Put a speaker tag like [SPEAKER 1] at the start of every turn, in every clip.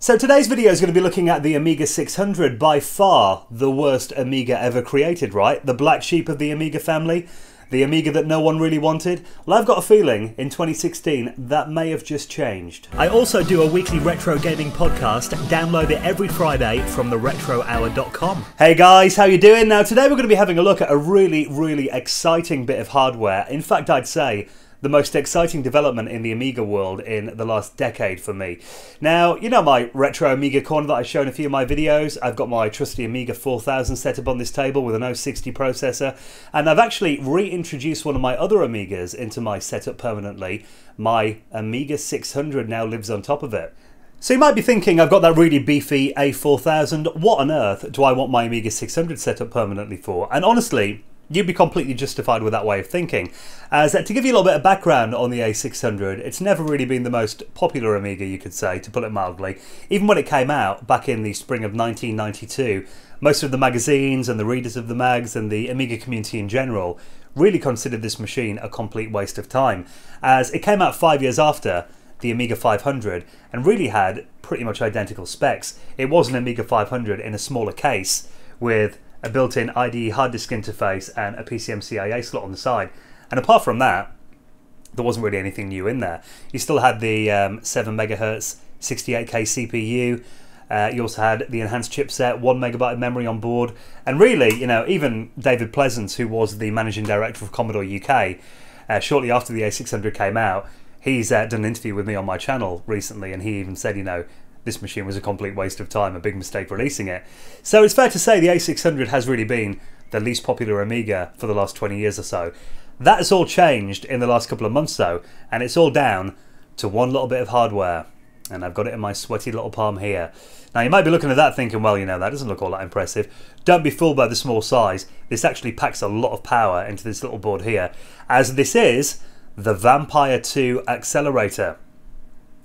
[SPEAKER 1] So today's video is going to be looking at the Amiga 600, by far the worst Amiga ever created, right? The black sheep of the Amiga family, the Amiga that no one really wanted. Well, I've got a feeling in 2016 that may have just changed. I also do a weekly retro gaming podcast. Download it every Friday from theretrohour.com. Hey guys, how you doing? Now today we're going to be having a look at a really exciting bit of hardware. In fact, I'd say the most exciting development in the Amiga world in the last decade for me. Now, you know my retro Amiga corner that I've shown in a few of my videos. I've got my trusty Amiga 4000 set up on this table with an 060 processor, and I've actually reintroduced one of my other Amigas into my setup permanently. My Amiga 600 now lives on top of it. So you might be thinking, I've got that really beefy A4000, what on earth do I want my Amiga 600 set up permanently for? And honestly, you'd be completely justified with that way of thinking. As to give you a little bit of background on the A600, it's never really been the most popular Amiga, you could say, to put it mildly. Even when it came out back in the spring of 1992, most of the magazines and the readers of the mags and the Amiga community in general really considered this machine a complete waste of time, as it came out 5 years after the Amiga 500 and really had pretty much identical specs. It was an Amiga 500 in a smaller case with a built-in IDE hard disk interface and a PCM-CIA slot on the side. And apart from that, there wasn't really anything new in there. You still had the 7 MHz 68K CPU. You also had the enhanced chipset, 1 MB of memory on board. And really, you know, even David Pleasance, who was the managing director of Commodore UK, shortly after the A600 came out, he's done an interview with me on my channel recently, and he even said, you know, this machine was a complete waste of time, a big mistake releasing it. So it's fair to say the A600 has really been the least popular Amiga for the last 20 years or so. That has all changed in the last couple of months though, and it's all down to one little bit of hardware. And I've got it in my sweaty little palm here. Now you might be looking at that thinking, well, you know, that doesn't look all that impressive. Don't be fooled by the small size. This actually packs a lot of power into this little board here, as this is the Vampire 2 accelerator.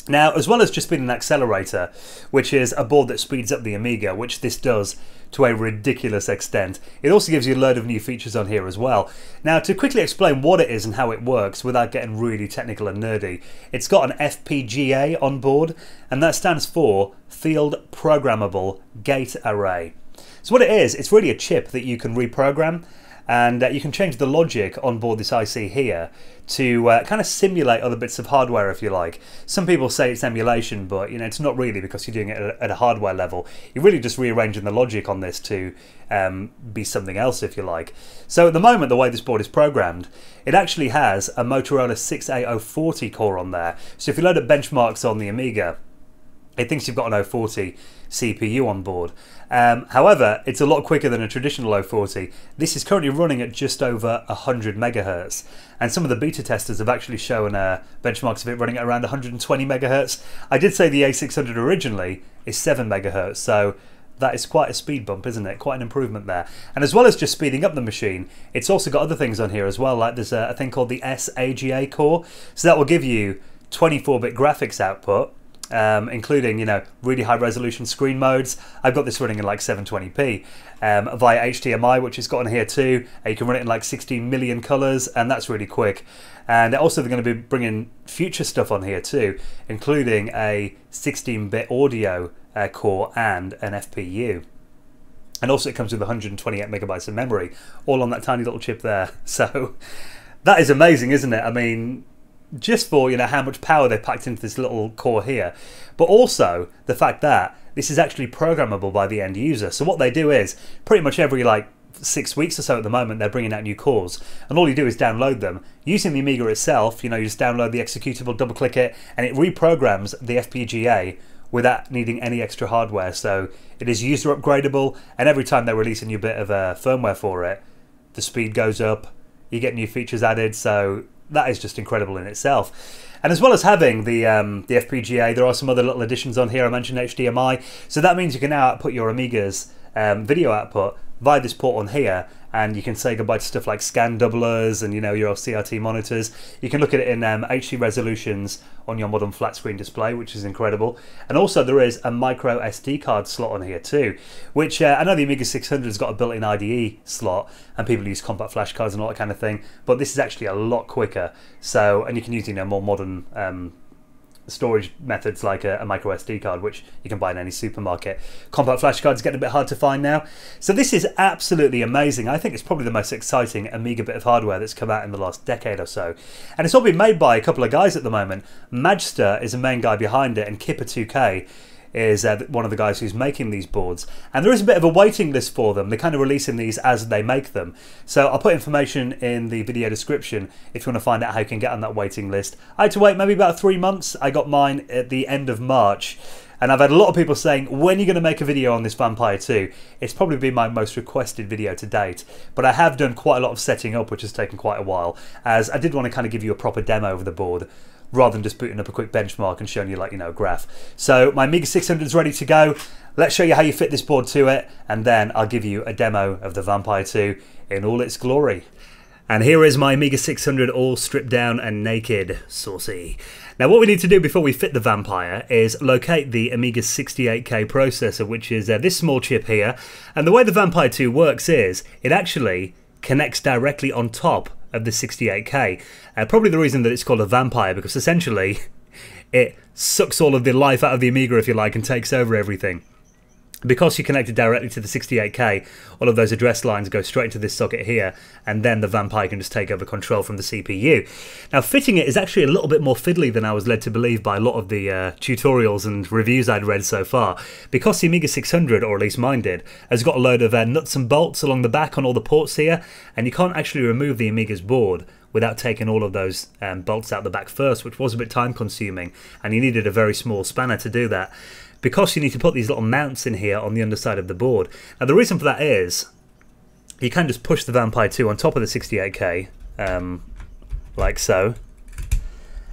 [SPEAKER 1] Now, as well as just being an accelerator, which is a board that speeds up the Amiga, which this does to a ridiculous extent, it also gives you a load of new features on here as well. Now, to quickly explain what it is and how it works without getting really technical and nerdy, it's got an FPGA on board, and that stands for Field Programmable Gate Array. So what it is, it's really a chip that you can reprogram, and you can change the logic on board this IC here to kind of simulate other bits of hardware if you like. Some people say it's emulation, but you know, it's not really, because you're doing it at a hardware level. You're really just rearranging the logic on this to be something else if you like. So at the moment, the way this board is programmed, it actually has a Motorola 68040 core on there. So if you load up benchmarks on the Amiga, it thinks you've got an 040 CPU on board. However, it's a lot quicker than a traditional 040. This is currently running at just over 100 MHz, and some of the beta testers have actually shown benchmarks of it running at around 120 MHz. I did say the A600 originally is 7 MHz, so that is quite a speed bump, isn't it? Quite an improvement there. And as well as just speeding up the machine, it's also got other things on here as well, like there's a thing called the SAGA core, so that will give you 24-bit graphics output, including, you know, really high resolution screen modes. I've got this running in like 720p via HDMI, which is got on here too. You can run it in like 16 million colors, and that's really quick. And also they're going to be bringing future stuff on here too, including a 16-bit audio core and an FPU. And also it comes with 128 megabytes of memory, all on that tiny little chip there. So that is amazing, isn't it? I mean, just for, you know, how much power they've packed into this little core here, but also the fact that this is actually programmable by the end user. So what they do is, pretty much every like 6 weeks or so at the moment, they're bringing out new cores, and all you do is download them. Using the Amiga itself, you know, you just download the executable, double click it, and it reprograms the FPGA without needing any extra hardware. So it is user upgradable, and every time they release a new bit of firmware for it, the speed goes up, you get new features added, so that is just incredible in itself. And as well as having the FPGA, there are some other little additions on here. I mentioned HDMI, so that means you can now output your Amiga's video output via this port on here, and you can say goodbye to stuff like scan doublers and, you know, your CRT monitors. You can look at it in HD resolutions on your modern flat screen display, which is incredible. And also there is a micro SD card slot on here too, which I know the Amiga 600 has got a built-in IDE slot, and people use compact flash cards and all that kind of thing, but this is actually a lot quicker. So, and you can use, you know, more modern storage methods like a micro SD card, which you can buy in any supermarket. Compact flash cards get a bit hard to find now. So this is absolutely amazing. I think it's probably the most exciting Amiga bit of hardware that's come out in the last decade or so. And it's all been made by a couple of guys at the moment. Magster is the main guy behind it, and Kipper2K is one of the guys who's making these boards. And there is a bit of a waiting list for them. They're kind of releasing these as they make them. So I'll put information in the video description if you want to find out how you can get on that waiting list. I had to wait maybe about 3 months. I got mine at the end of March. And I've had a lot of people saying, when are you going to make a video on this Vampire 2? It's probably been my most requested video to date. But I have done quite a lot of setting up, which has taken quite a while, as I did want to kind of give you a proper demo of the board, rather than just booting up a quick benchmark and showing you, like, a graph. So my Amiga 600 is ready to go. Let's show you how you fit this board to it, and then I'll give you a demo of the Vampire 2 in all its glory. And here is my Amiga 600 all stripped down and naked, saucy. Now what we need to do before we fit the Vampire is locate the Amiga 68K processor, which is this small chip here. And the way the Vampire 2 works is it actually connects directly on top of the 68K. Probably the reason that it's called a Vampire, because essentially it sucks all of the life out of the Amiga, if you like, and takes over everything. Because you're connected directly to the 68K, all of those address lines go straight to this socket here, and then the Vampire can just take over control from the CPU. Now fitting it is actually a little bit more fiddly than I was led to believe by a lot of the tutorials and reviews I'd read so far. Because the Amiga 600, or at least mine did, has got a load of nuts and bolts along the back on all the ports here, and you can't actually remove the Amiga's board without taking all of those bolts out the back first, which was a bit time consuming, and you needed a very small spanner to do that. Because you need to put these little mounts in here on the underside of the board. Now the reason for that is you can just push the Vampire 2 on top of the 68K, like so,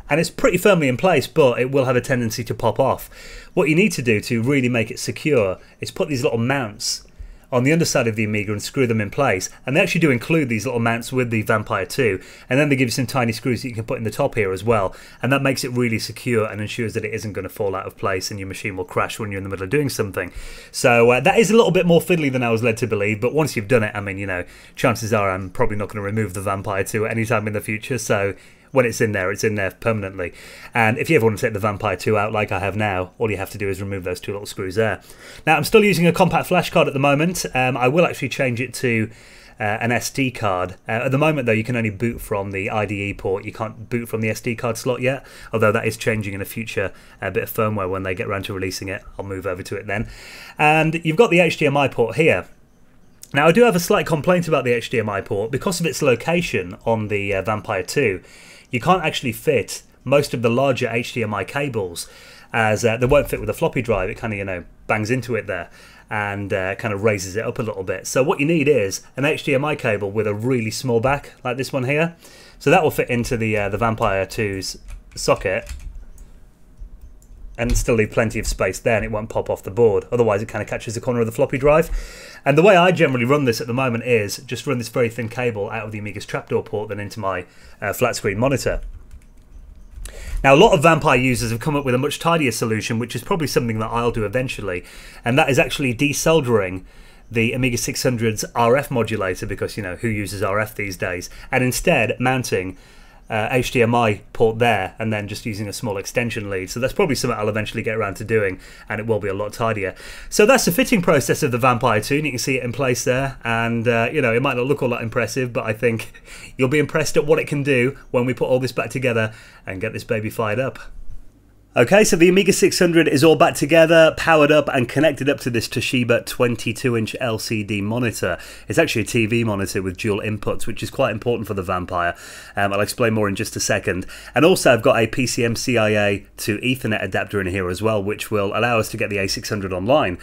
[SPEAKER 1] and it's pretty firmly in place, but it will have a tendency to pop off. What you need to do to really make it secure is put these little mounts on the underside of the Amiga and screw them in place. And they actually do include these little mounts with the Vampire 2, and then they give you some tiny screws that you can put in the top here as well, and that makes it really secure and ensures that it isn't going to fall out of place and your machine will crash when you're in the middle of doing something. So that is a little bit more fiddly than I was led to believe, but once you've done it, I mean, chances are I'm probably not going to remove the Vampire 2 anytime in the future, so when it's in there permanently. And if you ever want to take the Vampire 2 out like I have now, all you have to do is remove those two little screws there. Now I'm still using a compact flash card at the moment. I will actually change it to an SD card. At the moment though, you can only boot from the IDE port. You can't boot from the SD card slot yet, although that is changing in a future bit of firmware. When they get around to releasing it, I'll move over to it then. And you've got the HDMI port here. Now I do have a slight complaint about the HDMI port. Because of its location on the Vampire 2, you can't actually fit most of the larger HDMI cables, as they won't fit with a floppy drive. It kind of, bangs into it there and kind of raises it up a little bit. So what you need is an HDMI cable with a really small back, like this one here. So that will fit into the Vampire 2's socket and still leave plenty of space there, and it won't pop off the board. Otherwise it kind of catches the corner of the floppy drive. And the way I generally run this at the moment is just run this very thin cable out of the Amiga's trapdoor port then into my flat screen monitor. Now a lot of Vampire users have come up with a much tidier solution, which is probably something that I'll do eventually, and that is actually desoldering the Amiga 600's RF modulator, because who uses RF these days, and instead mounting HDMI port there and then just using a small extension lead. So that's probably something I'll eventually get around to doing, and it will be a lot tidier. So that's the fitting process of the Vampire 2, and you can see it in place there, and it might not look all that impressive, but I think you'll be impressed at what it can do when we put all this back together and get this baby fired up. Okay, so the Amiga 600 is all back together, powered up and connected up to this Toshiba 22-inch LCD monitor. It's actually a TV monitor with dual inputs, which is quite important for the Vampire. I'll explain more in just a second. And also I've got a PCM-CIA to Ethernet adapter in here as well, which will allow us to get the A600 online,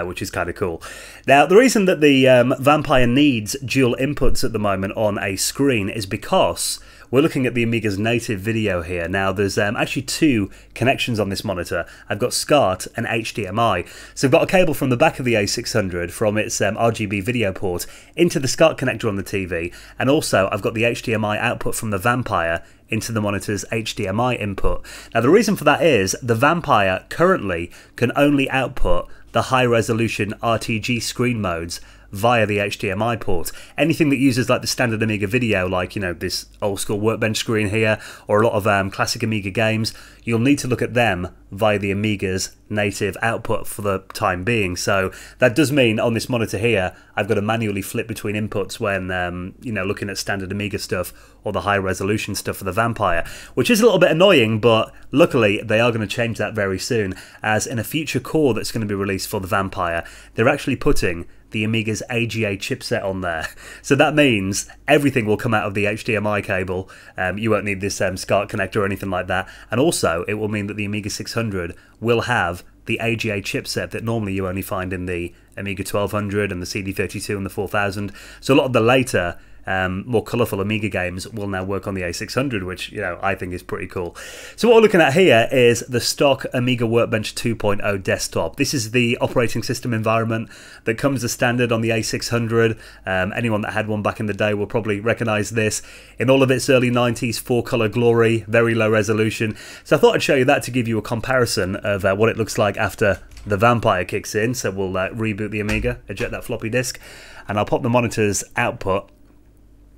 [SPEAKER 1] which is kind of cool. Now, the reason that the Vampire needs dual inputs at the moment on a screen is because we're looking at the Amiga's native video here. Now there's actually two connections on this monitor. I've got SCART and HDMI. So I've got a cable from the back of the A600 from its RGB video port into the SCART connector on the TV, and also I've got the HDMI output from the Vampire into the monitor's HDMI input. Now the reason for that is the Vampire currently can only output the high resolution RTG screen modes via the HDMI port. Anything that uses like the standard Amiga video, like, you know, this old school Workbench screen here, or a lot of classic Amiga games, you'll need to look at them via the Amiga's native output for the time being. So that does mean on this monitor here, I've got to manually flip between inputs when, you know, looking at standard Amiga stuff or the high resolution stuff for the Vampire, which is a little bit annoying, but luckily they are going to change that very soon, as in a future core that's going to be released for the Vampire, they're actually putting the Amiga's AGA chipset on there. So that means everything will come out of the HDMI cable. You won't need this SCART connector or anything like that. And also, it will mean that the Amiga 600 will have the AGA chipset that normally you only find in the Amiga 1200 and the CD32 and the 4000. So a lot of the later more colourful Amiga games will now work on the A600, which, you know, I think is pretty cool. So what we're looking at here is the stock Amiga Workbench 2.0 desktop. This is the operating system environment that comes as standard on the A600. Anyone that had one back in the day will probably recognise this. In all of its early 90s 4-colour glory, very low resolution. So I thought I'd show you that to give you a comparison of what it looks like after the Vampire kicks in. So we'll reboot the Amiga, eject that floppy disk, and I'll pop the monitor's output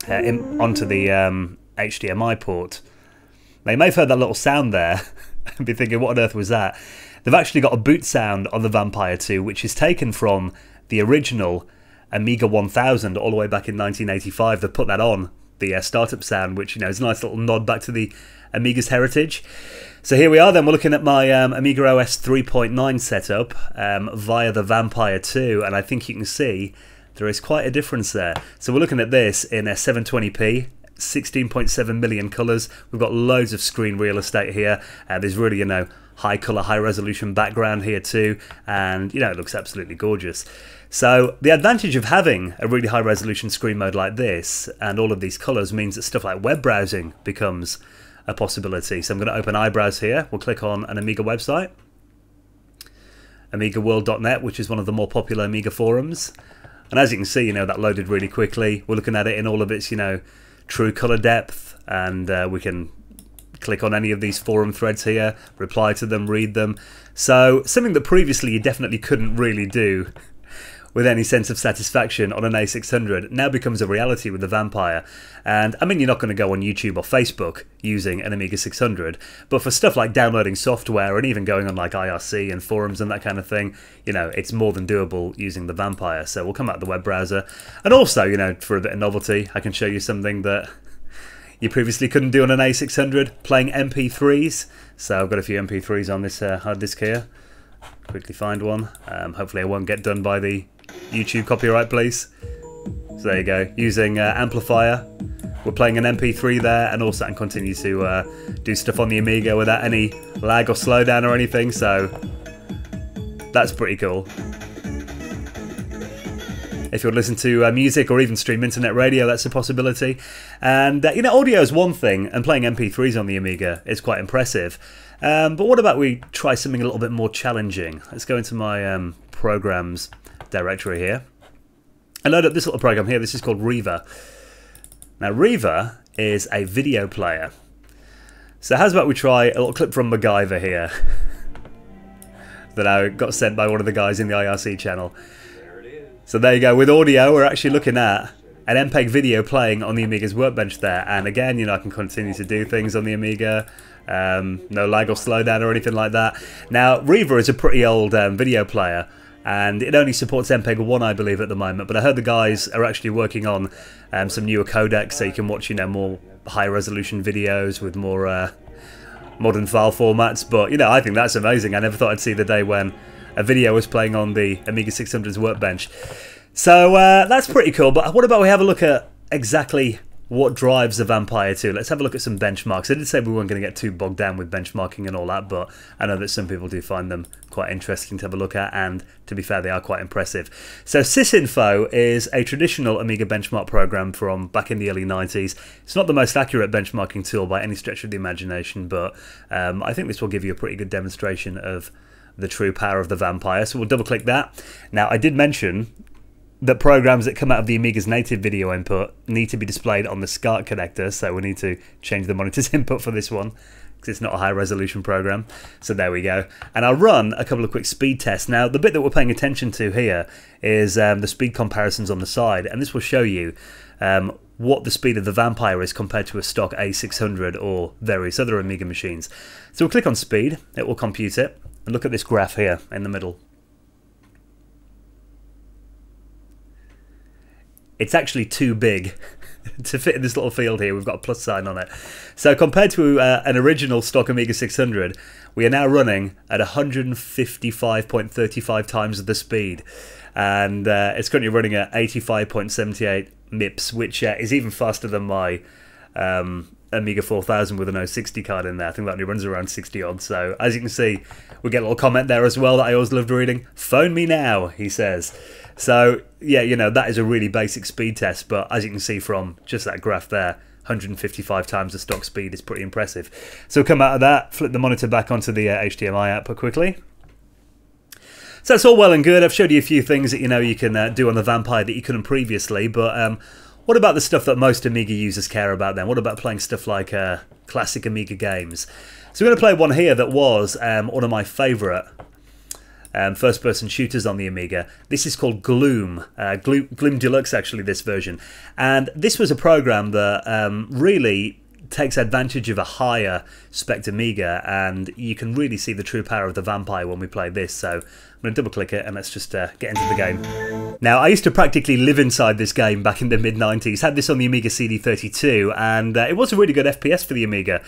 [SPEAKER 1] onto the HDMI port. Now you may have heard that little sound there and be thinking, what on earth was that? They've actually got a boot sound on the Vampire 2, which is taken from the original Amiga 1000 all the way back in 1985. They've put that on the startup sound, which, you know, is a nice little nod back to the Amiga's heritage. So here we are then, we're looking at my Amiga OS 3.9 setup via the Vampire 2, and I think you can see there is quite a difference there. So we're looking at this in a 720p, 16.7 million colours. We've got loads of screen real estate here. There's really, you know, high colour, high resolution background here too, and, you know, it looks absolutely gorgeous. So the advantage of having a really high resolution screen mode like this and all of these colours means that stuff like web browsing becomes a possibility. So I'm going to open iBrowse here. We'll click on an Amiga website, AmigaWorld.net, which is one of the more popular Amiga forums. And as you can see, you know, that loaded really quickly. We're looking at it in all of its, you know, true colour depth, and we can click on any of these forum threads here, reply to them, read them. So something that previously you definitely couldn't really do with any sense of satisfaction on an A600 now becomes a reality with the Vampire. And I mean, you're not going to go on YouTube or Facebook using an Amiga 600, but for stuff like downloading software and even going on like IRC and forums and that kind of thing, you know, it's more than doable using the Vampire. So we'll come out of the web browser, and also, you know, for a bit of novelty, I can show you something that you previously couldn't do on an A600, playing MP3s. So I've got a few MP3s on this hard disk here. Quickly find one. Hopefully I won't get done by the YouTube copyright police. So there you go, using amplifier, we're playing an MP3 there, and also I can continue to do stuff on the Amiga without any lag or slowdown or anything, so that's pretty cool. If you'll listen to music or even stream internet radio, that's a possibility. And you know, audio is one thing, and playing MP3s on the Amiga is quite impressive. But what about we try something a little bit more challenging? Let's go into my programs directory here and load up this little program here. This is called Reaver. Now Reaver is a video player. So how's about we try a little clip from MacGyver here that I got sent by one of the guys in the IRC channel. So there you go, with audio we're actually looking at an MPEG video playing on the Amiga's Workbench there, and again, you know, I can continue to do things on the Amiga, no lag or slowdown or anything like that. Now Reaver is a pretty old video player, and it only supports MPEG 1, I believe, at the moment, but I heard the guys are actually working on some newer codecs, so you can watch, you know, more high resolution videos with more modern file formats. But, you know, I think that's amazing. I never thought I'd see the day when a video was playing on the Amiga 600's Workbench. So that's pretty cool, but what about we have a look at exactly what drives the Vampire 2? Let's have a look at some benchmarks. I did say we weren't going to get too bogged down with benchmarking and all that, but I know that some people do find them quite interesting to have a look at, and to be fair, they are quite impressive. So Sysinfo is a traditional Amiga benchmark program from back in the early 90s. It's not the most accurate benchmarking tool by any stretch of the imagination, but I think this will give you a pretty good demonstration of the true power of the Vampire. So we'll double click that. Now I did mention that programs that come out of the Amiga's native video input need to be displayed on the SCART connector, so we need to change the monitor's input for this one. because it's not a high resolution program. So there we go. And I'll run a couple of quick speed tests. Now, the bit that we're paying attention to here is the speed comparisons on the side, and this will show you what the speed of the Vampire is compared to a stock A600 or various other Amiga machines. So we'll click on speed, it will compute it, and look at this graph here in the middle. It's actually too big to fit in this little field here. We've got a plus sign on it. So compared to an original stock Amiga 600, we are now running at 155.35 times the speed. And it's currently running at 85.78 MIPS, which is even faster than my Amiga 4000 with an 060 card in there. I think that only runs around 60 odd. So as you can see, we get a little comment there as well that I always loved reading. Phone me now, he says. So yeah, you know, that is a really basic speed test, but as you can see from just that graph there, 155 times the stock speed is pretty impressive. So we'll come out of that, flip the monitor back onto the HDMI output quickly. So that's all well and good. I've showed you a few things that you know you can do on the Vampire that you couldn't previously, but what about the stuff that most Amiga users care about then? What about playing stuff like classic Amiga games? So we're going to play one here that was one of my favourite first-person shooters on the Amiga. This is called Gloom. Gloom Deluxe, actually, this version. And this was a program that really takes advantage of a higher spec Amiga, and you can really see the true power of the Vampire when we play this. So I'm going to double click it and let's just get into the game. Now, I used to practically live inside this game back in the mid-90s. Had this on the Amiga CD32, and it was a really good FPS for the Amiga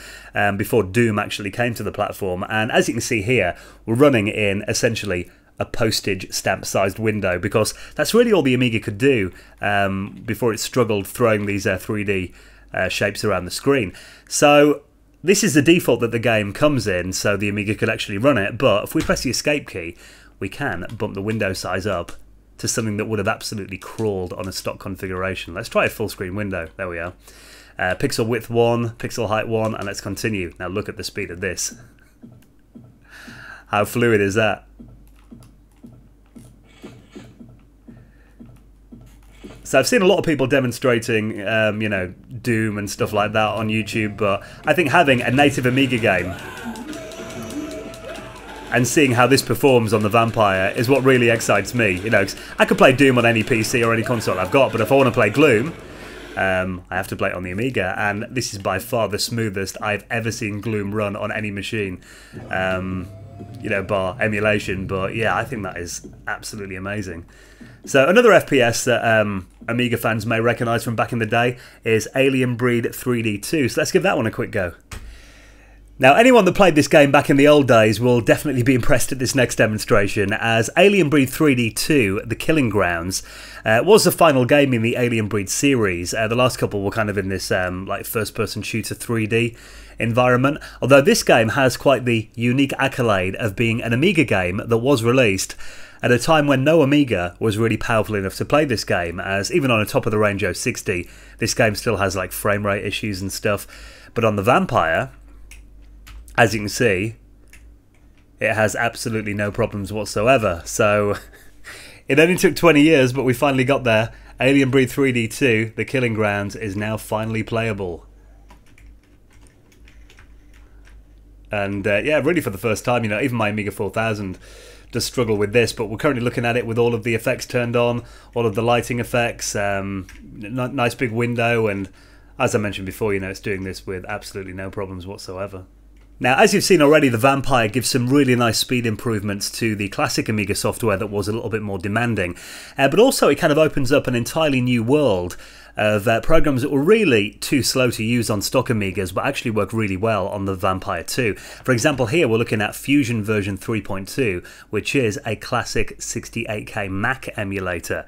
[SPEAKER 1] before Doom actually came to the platform. And as you can see here, we're running in essentially a postage stamp sized window, because that's really all the Amiga could do before it struggled throwing these 3D shapes around the screen. So this is the default that the game comes in, so the Amiga could actually run it. But if we press the escape key, we can bump the window size up to something that would have absolutely crawled on a stock configuration. Let's try a full screen window. There we are. Pixel width 1, pixel height 1, and let's continue. Now look at the speed of this. How fluid is that? So I've seen a lot of people demonstrating, you know, Doom and stuff like that on YouTube, but I think having a native Amiga game and seeing how this performs on the Vampire is what really excites me. You know, 'cause I could play Doom on any PC or any console I've got, but if I want to play Gloom, I have to play it on the Amiga, and this is by far the smoothest I've ever seen Gloom run on any machine. You know, bar emulation, but yeah, I think that is absolutely amazing. So another FPS that Amiga fans may recognise from back in the day is Alien Breed 3D2, so let's give that one a quick go. Now, anyone that played this game back in the old days will definitely be impressed at this next demonstration, as Alien Breed 3D2, The Killing Grounds, was the final game in the Alien Breed series. The last couple were kind of in this like first-person shooter 3D environment, although this game has quite the unique accolade of being an Amiga game that was released at a time when no Amiga was really powerful enough to play this game, as even on a top-of-the-range 060, this game still has like frame rate issues and stuff. But on the Vampire, as you can see, it has absolutely no problems whatsoever. So it only took 20 years, but we finally got there. Alien Breed 3D2, The Killing Grounds, is now finally playable. And yeah, really for the first time, you know, even my Amiga 4000 does struggle with this, but we're currently looking at it with all of the effects turned on, all of the lighting effects, nice big window, and as I mentioned before, you know, it's doing this with absolutely no problems whatsoever. Now, as you've seen already, the Vampire gives some really nice speed improvements to the classic Amiga software that was a little bit more demanding, but also it kind of opens up an entirely new world of programs that were really too slow to use on stock Amigas but actually work really well on the Vampire 2. For example, here we're looking at Fusion version 3.2, which is a classic 68K Mac emulator,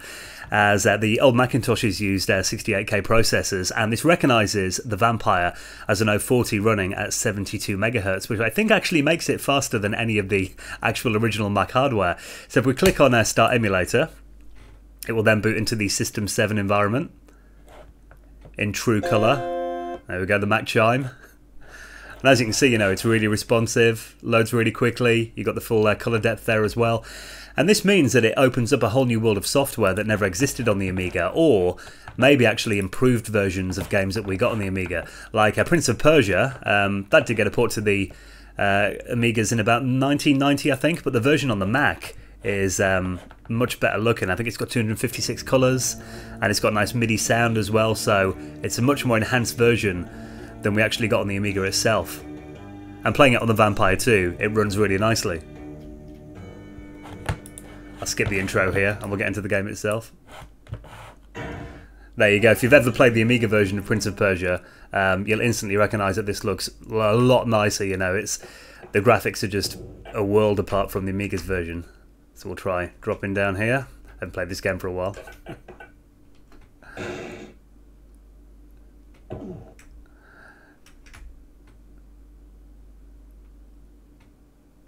[SPEAKER 1] as the old Macintoshes used 68K processors, and this recognises the Vampire as an 040 running at 72 MHz, which I think actually makes it faster than any of the actual original Mac hardware. So if we click on Start Emulator, it will then boot into the System 7 environment in true colour. There we go, the Mac chime. And as you can see, you know, it's really responsive, loads really quickly, you've got the full colour depth there as well. And this means that it opens up a whole new world of software that never existed on the Amiga, or maybe actually improved versions of games that we got on the Amiga. Like Prince of Persia, that did get a port to the Amigas in about 1990, I think, but the version on the Mac is much better looking. I think it's got 256 colours, and it's got nice MIDI sound as well, so it's a much more enhanced version than we actually got on the Amiga itself. And playing it on the Vampire 2, it runs really nicely. I'll skip the intro here and we'll get into the game itself. There you go. If you've ever played the Amiga version of Prince of Persia, you'll instantly recognise that this looks a lot nicer. You know, the graphics are just a world apart from the Amiga's version. So we'll try dropping down here. I haven't played this game for a while.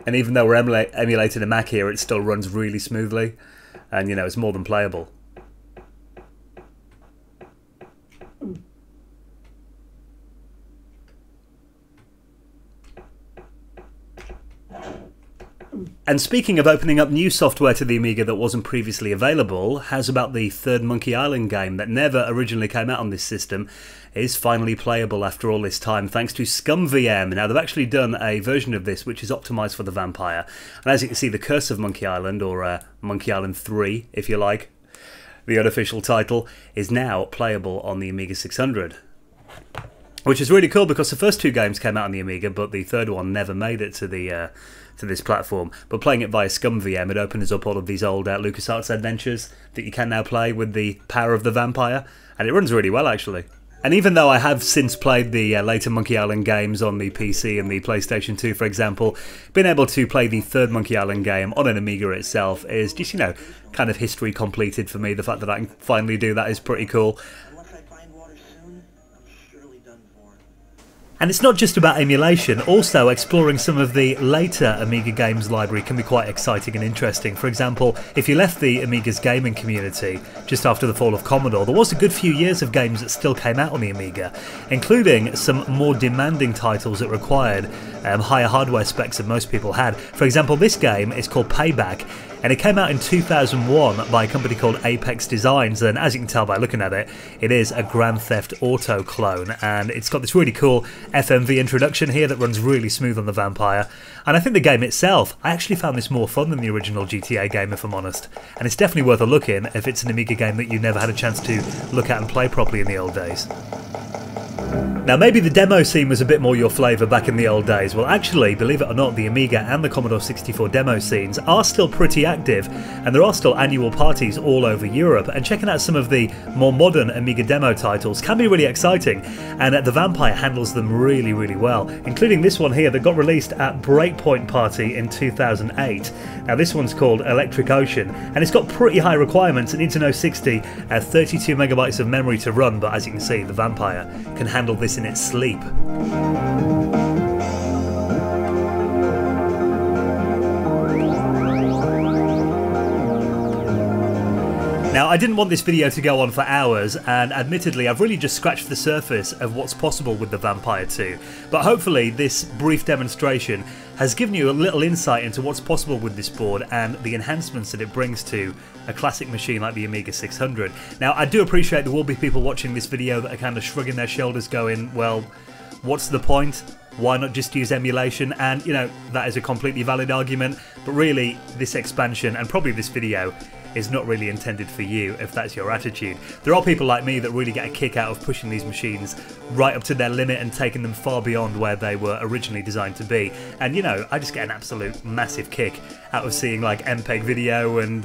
[SPEAKER 1] And even though we're emulating a Mac here, it still runs really smoothly, and you know, it's more than playable. And speaking of opening up new software to the Amiga that wasn't previously available, how's about the third Monkey Island game that never originally came out on this system is finally playable after all this time thanks to ScumVM. Now they've actually done a version of this which is optimised for the Vampire, and as you can see, the Curse of Monkey Island, or Monkey Island 3 if you like, the unofficial title, is now playable on the Amiga 600. Which is really cool because the first two games came out on the Amiga, but the third one never made it to the to this platform. But playing it via ScumVM, it opens up all of these old LucasArts adventures that you can now play with the power of the Vampire, and it runs really well actually. And even though I have since played the later Monkey Island games on the PC and the PlayStation 2, for example, being able to play the third Monkey Island game on an Amiga itself is just, you know, kind of history completed for me. The fact that I can finally do that is pretty cool. And it's not just about emulation, also exploring some of the later Amiga games library can be quite exciting and interesting. For example, if you left the Amiga's gaming community just after the fall of Commodore, there was a good few years of games that still came out on the Amiga, including some more demanding titles that required higher hardware specs than most people had. For example, this game is called Payback, and it came out in 2001 by a company called Apex Designs, and as you can tell by looking at it, it is a Grand Theft Auto clone, and it's got this really cool FMV introduction here that runs really smooth on the Vampire. And I think the game itself, I actually found this more fun than the original GTA game, if I'm honest, and it's definitely worth a look in if it's an Amiga game that you never had a chance to look at and play properly in the old days. Now maybe the demo scene was a bit more your flavour back in the old days. Well actually, believe it or not, the Amiga and the Commodore 64 demo scenes are still pretty active, and there are still annual parties all over Europe, and checking out some of the more modern Amiga demo titles can be really exciting, and the Vampire handles them really, really well, including this one here that got released at Breakpoint Party in 2008. Now this one's called Electric Ocean, and it's got pretty high requirements. It needs an 060 at 32 megabytes of memory to run, but as you can see, the Vampire can handle this in its sleep. Now, I didn't want this video to go on for hours, and admittedly I've really just scratched the surface of what's possible with the Vampire 2, but hopefully this brief demonstration has given you a little insight into what's possible with this board and the enhancements that it brings to a classic machine like the Amiga 600. Now, I do appreciate there will be people watching this video that are kind of shrugging their shoulders going, well, what's the point? Why not just use emulation? And, you know, that is a completely valid argument, but really this expansion and probably this video is not really intended for you if that's your attitude. There are people like me that really get a kick out of pushing these machines right up to their limit and taking them far beyond where they were originally designed to be. And you know, I just get an absolute massive kick out of seeing like MPEG video and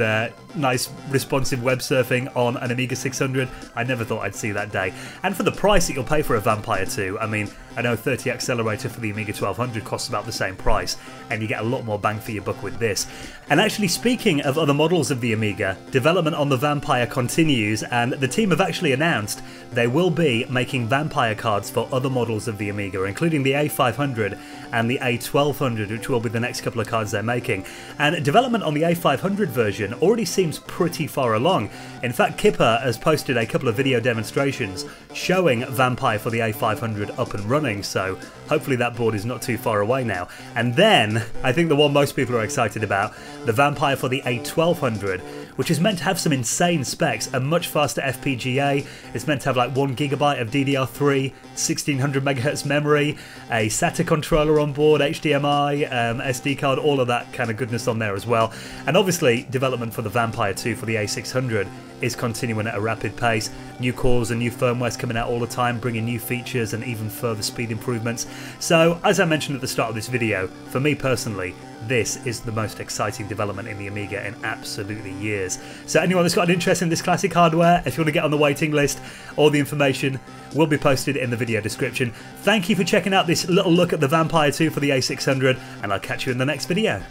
[SPEAKER 1] nice responsive web surfing on an Amiga 600. I never thought I'd see that day. And for the price that you'll pay for a Vampire 2, I mean, I know 30 accelerator for the Amiga 1200 costs about the same price, and you get a lot more bang for your buck with this. And actually, speaking of other models of the Amiga, Amiga, development on the Vampire continues, and the team have actually announced they will be making Vampire cards for other models of the Amiga, including the A500 and the A1200, which will be the next couple of cards they're making. And development on the A500 version already seems pretty far along. In fact, Kipper has posted a couple of video demonstrations showing Vampire for the A500 up and running, so hopefully that board is not too far away now. And then, I think the one most people are excited about, the Vampire for the A1200, which is meant to have some insane specs, a much faster FPGA, it's meant to have like 1 GB of DDR3, 1600 MHz memory, a SATA controller on board, HDMI, SD card, all of that kind of goodness on there as well. And obviously, development for the Vampire 2 for the A600 is continuing at a rapid pace. New cores and new firmwares coming out all the time, bringing new features and even further speed improvements. So, as I mentioned at the start of this video, for me personally, this is the most exciting development in the Amiga in absolutely years. So anyone that's got an interest in this classic hardware, if you want to get on the waiting list, all the information will be posted in the video description. Thank you for checking out this little look at the Vampire 2 for the A600, and I'll catch you in the next video.